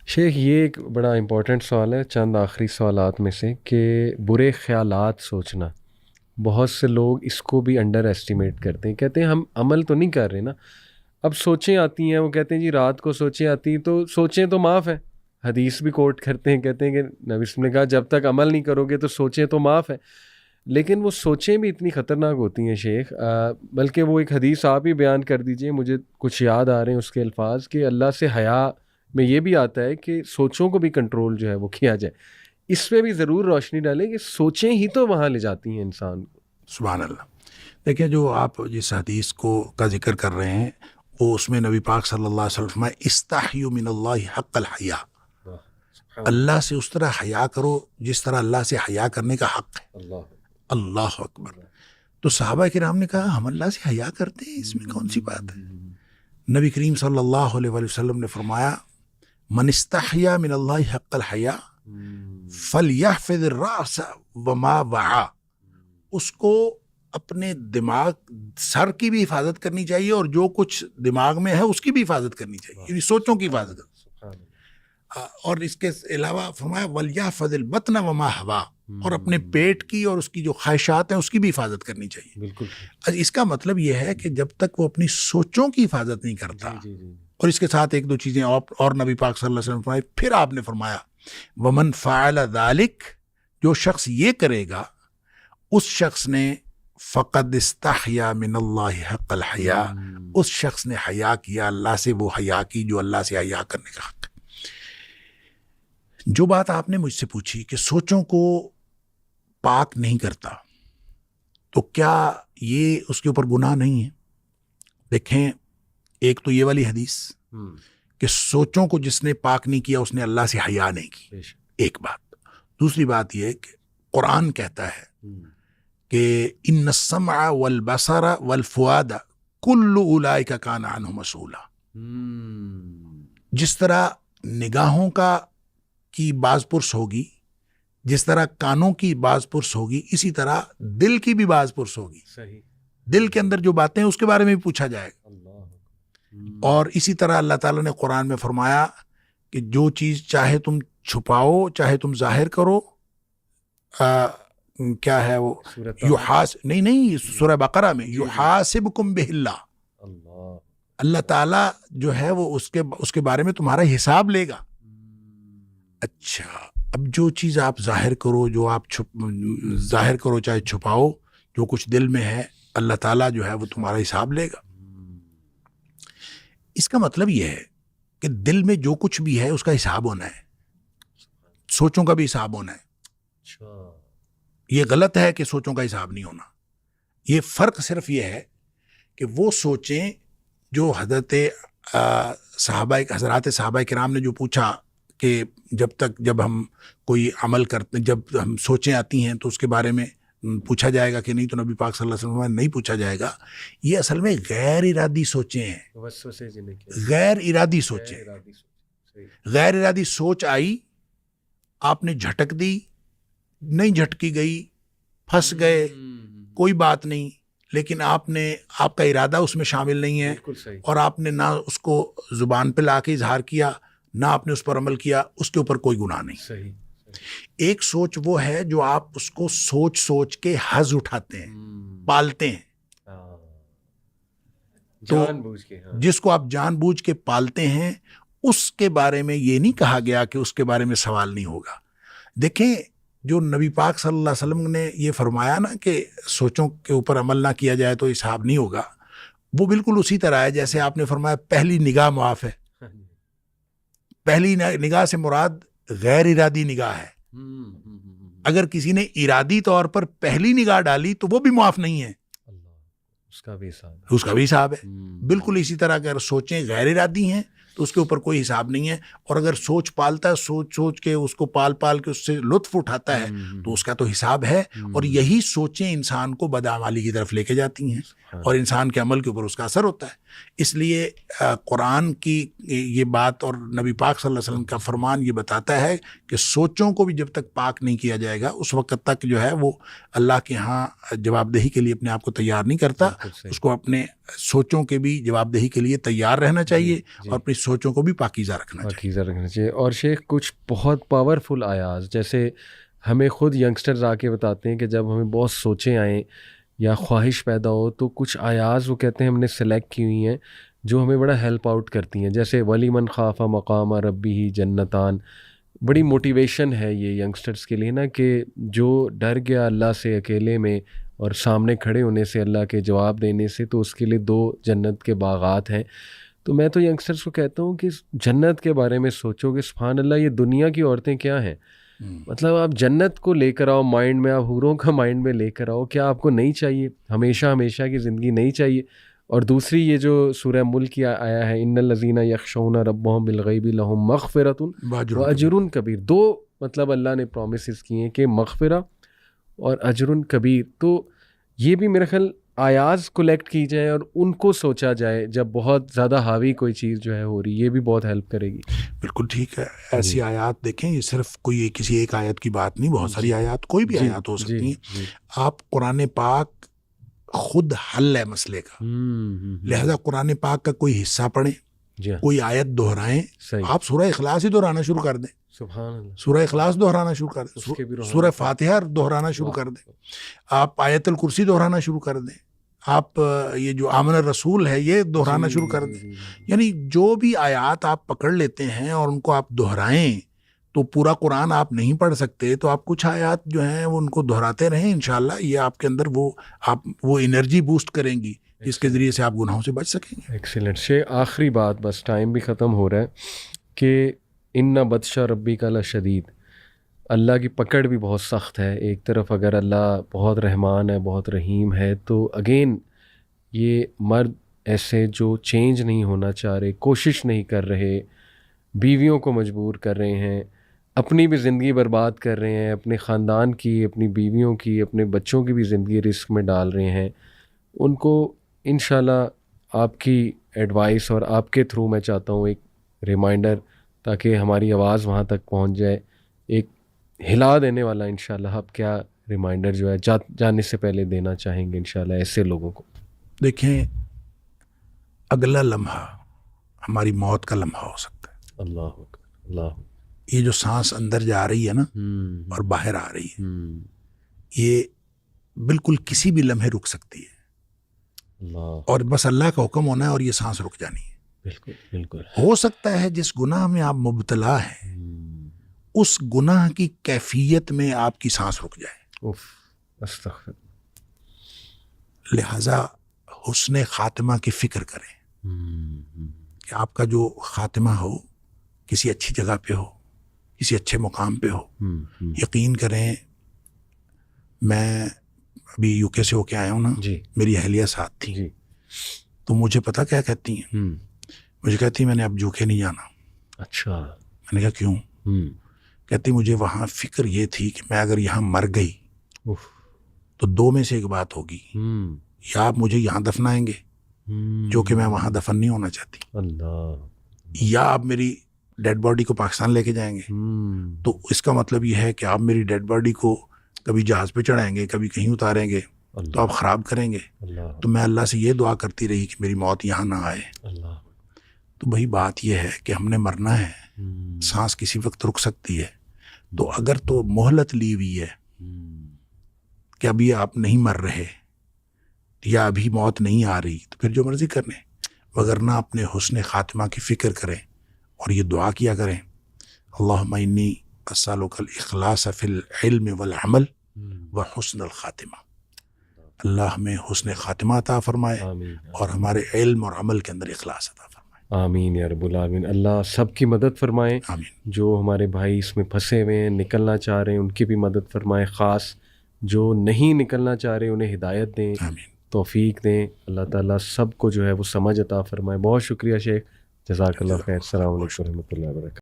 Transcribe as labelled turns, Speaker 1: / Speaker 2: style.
Speaker 1: شیخ یہ ایک بڑا امپورٹنٹ سوال ہے، چند آخری سوالات میں سے، کہ برے خیالات سوچنا، بہت سے لوگ اس کو بھی انڈر ایسٹیمیٹ کرتے ہیں، کہتے ہیں ہم عمل تو نہیں کر رہے نا، اب سوچیں آتی ہیں، وہ کہتے ہیں جی رات کو سوچیں آتی ہیں تو سوچیں تو معاف ہے، حدیث بھی کوٹ کرتے ہیں، کہتے ہیں کہ نبی صلی اللہ علیہ وسلم نے کہا جب تک عمل نہیں کرو گے تو سوچیں تو معاف ہے، لیکن وہ سوچیں بھی اتنی خطرناک ہوتی ہیں شیخ، بلکہ وہ ایک حدیث آپ ہی بیان کر دیجئے، مجھے کچھ یاد آ رہے ہیں اس کے الفاظ، کہ اللہ سے حیا میں یہ بھی آتا ہے کہ سوچوں کو بھی کنٹرول جو ہے وہ کیا جائے، اس پہ بھی ضرور روشنی ڈالیں کہ سوچیں ہی تو وہاں لے جاتی ہیں انسان کو۔
Speaker 2: سبحان اللہ۔ دیکھیں، جو آپ جس حدیث کا ذکر کر رہے ہیں، وہ اس میں نبی پاک صلی اللہ علیہ وسلم فرمائے استحیوا من اللہ حق الحیا، اللہ سے اس طرح حیا کرو جس طرح اللہ سے حیا کرنے کا حق ہے۔ اللہ اکبر۔ تو صحابہ کرام نے کہا ہم اللہ سے حیا کرتے ہیں، اس میں کون سی بات ہے؟ نبی کریم صلی اللہ علیہ وسلم نے فرمایا من استحیا من اللہ حق الحیا فلیحفظ الرأس وما وعى، اس کو اپنے دماغ، سر کی بھی حفاظت کرنی چاہیے اور جو کچھ دماغ میں ہے اس کی بھی حفاظت کرنی چاہیے، یعنی سوچوں کی حفاظت کرنی۔ اور اس کے علاوہ فرمایا وَلْيَحْفَظِ الْبَطْنَ وَمَا حَوَىٰ، اور اپنے پیٹ کی اور اس کی جو خواہشات ہیں اس کی بھی حفاظت کرنی چاہیے۔
Speaker 1: بالکل۔
Speaker 2: اس کا مطلب یہ ہے کہ جب تک وہ اپنی سوچوں کی حفاظت نہیں کرتا، اور اس کے ساتھ ایک دو چیزیں اور نبی پاک صلی اللہ علیہ وسلم فرمائے، پھر آپ نے فرمایا وَمَنْ فَعَلَ ذَلِكَ، جو شخص یہ کرے گا اس شخص نے فقد استحیا من اللہ حق الحیا، اس شخص نے حیا کیا اللہ سے، وہ حیا کی جو اللہ سے حیا کرنے کا حق ہے۔ جو بات آپ نے مجھ سے پوچھی کہ سوچوں کو پاک نہیں کرتا، تو کیا یہ اس کے اوپر گناہ نہیں ہے؟ دیکھیں، ایک تو یہ والی حدیث کہ سوچوں کو جس نے پاک نہیں کیا اس نے اللہ سے حیا نہیں کی، ایک بات۔ دوسری بات یہ کہ قرآن کہتا ہے کہ ان السمع والبصر والفؤاد کل اولئک کان عنہ مسئولا، جس طرح نگاہوں کی باز پرس ہوگی، جس طرح کانوں کی باز پرس ہوگی، اسی طرح دل کی بھی باز پرس ہوگی۔
Speaker 1: صحیح۔
Speaker 2: دل کے اندر جو باتیں ہیں اس کے بارے میں بھی پوچھا جائے گا۔ اور اسی طرح اللہ تعالیٰ نے قرآن میں فرمایا کہ جو چیز چاہے تم چھپاؤ چاہے تم ظاہر کرو، کیا ہے وہ، نہیں سورہ بقرہ میں یحاسبکم بہ اللہ، اللہ تعالیٰ جو ہے وہ اس کے بارے میں تمہارا حساب لے گا۔ اچھا، اب جو چیز آپ ظاہر کرو، جو آپ ظاہر کرو چاہے چھپاؤ، جو کچھ دل میں ہے اللہ تعالیٰ جو ہے وہ تمہارا حساب لے گا۔ اس کا مطلب یہ ہے کہ دل میں جو کچھ بھی ہے اس کا حساب ہونا ہے، سوچوں کا بھی حساب ہونا ہے۔ یہ غلط ہے کہ سوچوں کا حساب نہیں ہونا۔ یہ فرق صرف یہ ہے کہ وہ سوچیں جو حضرات صحابہ کرام نے جو پوچھا کہ جب ہم کوئی عمل کرتے، جب ہم سوچیں آتی ہیں تو اس کے بارے میں پوچھا جائے گا کہ نہیں، تو نبی پاک صلی اللہ علیہ وسلم نہیں پوچھا جائے گا۔ یہ اصل میں غیر ارادی سوچیں ہیں، غیر ارادی سوچیں، غیر ارادی سوچ آئی، آپ نے جھٹک دی، نہیں جھٹکی گئی، پھنس گئے، کوئی بات نہیں، لیکن آپ کا ارادہ اس میں شامل نہیں ہے، اور آپ نے نہ اس کو زبان پہ لا کے اظہار کیا، نہ آپ نے اس پر عمل کیا، اس کے اوپر کوئی گناہ نہیں۔
Speaker 1: صحیح۔
Speaker 2: ایک سوچ وہ ہے جو آپ اس کو سوچ کے حظ اٹھاتے ہیں، پالتے ہیں،
Speaker 1: جان بوجھ کے،
Speaker 2: جس کو آپ جان بوجھ کے پالتے ہیں، اس کے بارے میں یہ نہیں کہا گیا کہ اس کے بارے میں سوال نہیں ہوگا۔ دیکھیں، جو نبی پاک صلی اللہ علیہ وسلم نے یہ فرمایا نا کہ سوچوں کے اوپر عمل نہ کیا جائے تو حساب نہیں ہوگا، وہ بالکل اسی طرح ہے جیسے آپ نے فرمایا پہلی نگاہ معاف ہے۔ پہلی نگاہ سے مراد غیر ارادی نگاہ ہے۔ اگر کسی نے ارادی طور پر پہلی نگاہ ڈالی تو وہ بھی معاف نہیں ہے،
Speaker 1: اس کا بھی
Speaker 2: حساب ہے۔ بالکل اسی طرح اگر سوچیں غیر ارادی ہیں تو اس کے اوپر کوئی حساب نہیں ہے، اور اگر سوچ پالتا ہے، سوچ کے اس کو پال کے اس سے لطف اٹھاتا ہے تو اس کا تو حساب ہے۔ اور یہی سوچیں انسان کو بدعمالی کی طرف لے کے جاتی ہیں، اور انسان کے عمل کے اوپر اس کا اثر ہوتا ہے۔ اس لیے قرآن کی یہ بات اور نبی پاک صلی اللہ علیہ وسلم کا فرمان یہ بتاتا ہے کہ سوچوں کو بھی جب تک پاک نہیں کیا جائے گا اس وقت تک جو ہے وہ اللہ کے ہاں جواب دہی کے لیے اپنے آپ کو تیار نہیں کرتا۔ اس کو اپنے سوچوں کے بھی جواب دہی کے لیے تیار رہنا چاہیے، اور اپنی سوچوں کو بھی پاکیزہ رکھنا چاہیے.
Speaker 1: پاکیزہ رکھنا چاہیے. اور شیخ کچھ بہت پاورفل آیات جیسے ہمیں خود ینگسٹرز آ کے بتاتے ہیں کہ جب ہمیں بہت سوچیں آئیں یا خواہش پیدا ہو تو کچھ آیات وہ کہتے ہیں ہم نے سلیکٹ کی ہوئی ہیں جو ہمیں بڑا ہیلپ آؤٹ کرتی ہیں. جیسے ولی من خاف مقام ربی جنتان، بڑی موٹیویشن ہے یہ ینگسٹرز کے لیے نا کہ جو ڈر گیا اللہ سے اکیلے میں اور سامنے کھڑے ہونے سے اللہ کے جواب دینے سے، تو اس کے لیے 2 جنت کے باغات ہیں. تو میں تو ینگسٹرز کو کہتا ہوں کہ جنت کے بارے میں سوچو کہ سبحان اللہ یہ دنیا کی عورتیں کیا ہیں. مطلب آپ جنت کو لے کر آؤ مائنڈ میں، آپ حوروں کا مائنڈ میں لے کر آؤ. کیا آپ کو نہیں چاہیے؟ ہمیشہ کی زندگی نہیں چاہیے؟ اور دوسری یہ جو سورہ ملک کی آیا ہے ان الذین یخشون ربهم بالغیب لہم مغفرۃ واجر کبیر، 2 مطلب اللہ نے پرومسز کیے ہیں کہ مغفرہ اور اجر کبیر. تو یہ بھی میرے خیال آیات کولیکٹ کی جائیں اور ان کو سوچا جائے جب بہت زیادہ حاوی کوئی چیز جو ہے ہو رہی، یہ بھی بہت ہیلپ کرے گی.
Speaker 2: بالکل ٹھیک ہے. ایسی آیات دیکھیں، یہ صرف کوئی کسی ایک آیت کی بات نہیں، بہت ساری آیات، کوئی بھی آیات ہو سکتی ہیں. آپ قرآن پاک خود حل ہے مسئلے کا، لہذا قرآن پاک کا کوئی حصہ پڑھیں، کوئی آیت دہرائیں. آپ سورہ اخلاص ہی دہرانا شروع کر دیں،
Speaker 1: سبحان اللہ،
Speaker 2: سورہ اخلاص دہرانا شروع کر دیں، سورہ فاتحہ دہرانا شروع کر دیں، آپ آیت الکرسی دہرانا شروع کر دیں، آپ یہ جو آمن الرسول ہے یہ دہرانا شروع کر دیں. یعنی جو بھی آیات آپ پکڑ لیتے ہیں اور ان کو آپ دہرائیں، تو پورا قرآن آپ نہیں پڑھ سکتے تو آپ کچھ آیات جو ہیں وہ ان کو دہراتے رہیں. انشاءاللہ یہ آپ کے اندر وہ انرجی بوسٹ کریں گی جس کے ذریعے سے آپ گناہوں سے بچ سکیں گے.
Speaker 1: ایکسیلنٹ. آخری بات، بس ٹائم بھی ختم ہو رہا ہے، کہ ان بطش ربک لشدید، اللہ کی پکڑ بھی بہت سخت ہے. ایک طرف اگر اللہ بہت رحمان ہے، بہت رحیم ہے، تو اگین یہ مرد ایسے جو چینج نہیں ہونا چاہ رہے، کوشش نہیں کر رہے، بیویوں کو مجبور کر رہے ہیں، اپنی بھی زندگی برباد کر رہے ہیں، اپنے خاندان کی، اپنی بیویوں کی، اپنے بچوں کی بھی زندگی رسک میں ڈال رہے ہیں. ان کو انشاءاللہ آپ کی ایڈوائس اور آپ کے تھرو میں چاہتا ہوں ایک ریمائنڈر، تاکہ ہماری آواز وہاں تک پہنچ جائے، ایک ہلا دینے والا. انشاءاللہ آپ کیا ریمائنڈر جو ہے جانے سے پہلے دینا چاہیں گے انشاءاللہ ایسے لوگوں کو؟
Speaker 2: دیکھیں، اگلا لمحہ ہماری موت کا لمحہ ہو سکتا ہے.
Speaker 1: اللہ اللہ.
Speaker 2: یہ جو سانس اندر جا رہی ہے نا اور باہر آ رہی ہے، یہ بالکل کسی بھی لمحے رک سکتی ہے.
Speaker 1: اللہ.
Speaker 2: اور بس اللہ کا حکم ہونا ہے اور یہ سانس رک جانی ہے.
Speaker 1: بالکل بالکل.
Speaker 2: ہو سکتا ہے جس گناہ میں آپ مبتلا ہیں اس گناہ کی کیفیت میں آپ کی سانس رک جائے.
Speaker 1: استغفر.
Speaker 2: لہذا حسن خاتمہ کی فکر کریں کہ آپ کا جو خاتمہ ہو کسی اچھی جگہ پہ ہو، کسی اچھے مقام پہ ہو. یقین کریں، میں ابھی یو کے سے ہو کے آیا ہوں نا، میری اہلیہ ساتھ تھی، تو مجھے پتہ کیا کہتی ہیں؟ مجھے کہتی میں نے اب یو کے نہیں جانا.
Speaker 1: اچھا.
Speaker 2: میں نے کہا کیوں؟ کہتی مجھے وہاں فکر یہ تھی کہ میں اگر یہاں مر گئی تو 2 میں سے ایک بات ہوگی، یا آپ مجھے یہاں دفنائیں گے جو کہ میں وہاں دفن نہیں ہونا چاہتی،
Speaker 1: اللہ، یا
Speaker 2: آپ میری ڈیڈ باڈی کو پاکستان لے کے جائیں گے. تو اس کا مطلب یہ ہے کہ آپ میری ڈیڈ باڈی کو کبھی جہاز پہ چڑھائیں گے، کبھی کہیں اتاریں گے، تو آپ خراب کریں گے. تو میں اللہ سے یہ دعا کرتی رہی کہ میری موت یہاں نہ آئے. تو بھائی بات یہ ہے کہ ہم نے مرنا ہے، سانس کسی وقت رک سکتی ہے. تو اگر تو مہلت لی ہوئی ہے کہ ابھی آپ نہیں مر رہے یا ابھی موت نہیں آ رہی، تو پھر جو مرضی کرنے، وگرنہ اپنے حسن خاتمہ کی فکر کریں اور یہ دعا کیا کریں، اللہم انی اسألک الاخلاص فی العلم والعمل وحسن الخاتمہ. اللہ ہمیں حسن خاتمہ عطا فرمائے اور ہمارے علم اور عمل کے اندر اخلاص عطا فرمائے.
Speaker 1: آمین یا رب العالمین. اللہ سب کی مدد فرمائے.
Speaker 2: آمین.
Speaker 1: جو ہمارے بھائی اس میں پھنسے ہوئے ہیں، نکلنا چاہ رہے ہیں، ان کی بھی مدد فرمائے. خاص جو نہیں نکلنا چاہ رہے انہیں ہدایت دیں،
Speaker 2: آمین،
Speaker 1: توفیق دیں. اللہ تعالیٰ سب کو جو ہے وہ سمجھ عطا فرمائے. بہت شکریہ شیخ، جزاک اللہ خیر. السلام علیکم و رحمۃ اللہ وبرکاتہ.